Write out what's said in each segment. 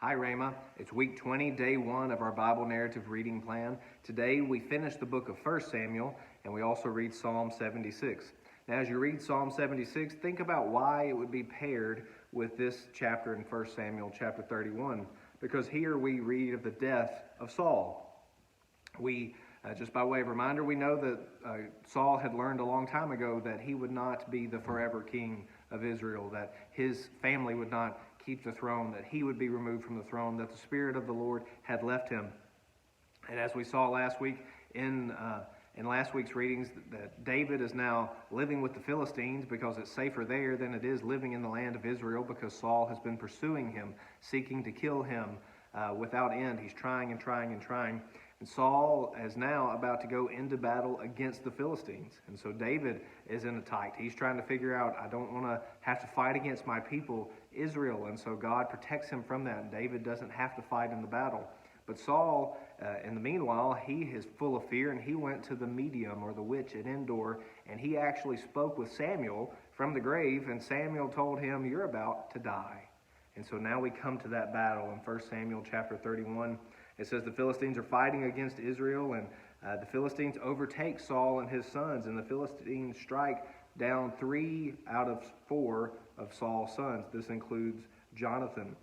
Hi, Rhema. It's week 20, day 1 of our Bible narrative reading plan. Today we finish the book of 1 Samuel, and we also read Psalm 76. Now, as you read Psalm 76, think about why it would be paired with this chapter in 1 Samuel chapter 31, because here we read of the death of Saul. Just by way of reminder, we know that Saul had learned a long time ago that he would not be the forever king of Israel, that his family would not keep the throne, that he would be removed from the throne, that the Spirit of the Lord had left him. And as we saw last week in last week's readings, that David is now living with the Philistines because it's safer there than it is living in the land of Israel, because Saul has been pursuing him, seeking to kill him without end. He's trying and trying and trying. And Saul is now about to go into battle against the Philistines. And so David is in a tight. He's trying to figure out, I don't want to have to fight against my people, Israel. And so God protects him from that. And David doesn't have to fight in the battle. But Saul, in the meanwhile, he is full of fear, and he went to the medium, or the witch at Endor, and he actually spoke with Samuel from the grave, and Samuel told him, you're about to die. And so now we come to that battle in 1 Samuel chapter 31. It says the Philistines are fighting against Israel, and the Philistines overtake Saul and his sons, and the Philistines strike down 3 out of 4 of Saul's sons. This includes Jonathan.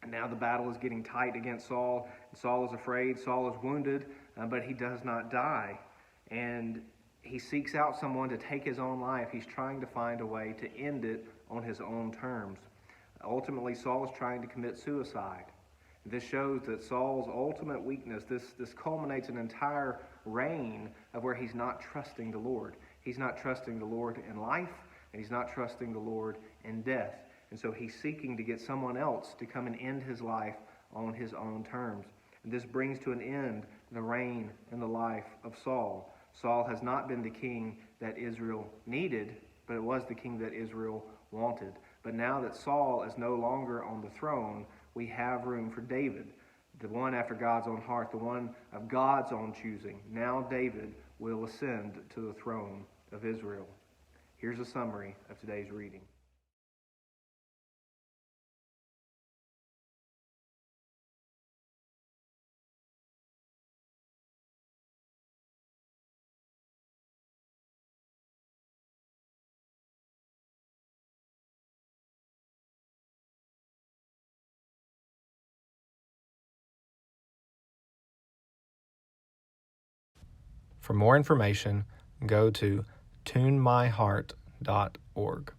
And now the battle is getting tight against Saul. Saul is afraid. Saul is wounded, but he does not die. And he seeks out someone to take his own life. He's trying to find a way to end it on his own terms. Ultimately, Saul is trying to commit suicide. This shows that Saul's ultimate weakness, this culminates an entire reign of where he's not trusting the Lord. He's not trusting the Lord in life, and he's not trusting the Lord in death. And so he's seeking to get someone else to come and end his life on his own terms. And this brings to an end the reign and the life of Saul. Saul has not been the king that Israel needed, but it was the king that Israel wanted. But now that Saul is no longer on the throne, we have room for David, the one after God's own heart, the one of God's own choosing. Now David will ascend to the throne of Israel. Here's a summary of today's reading. For more information, go to tunemyheart.org.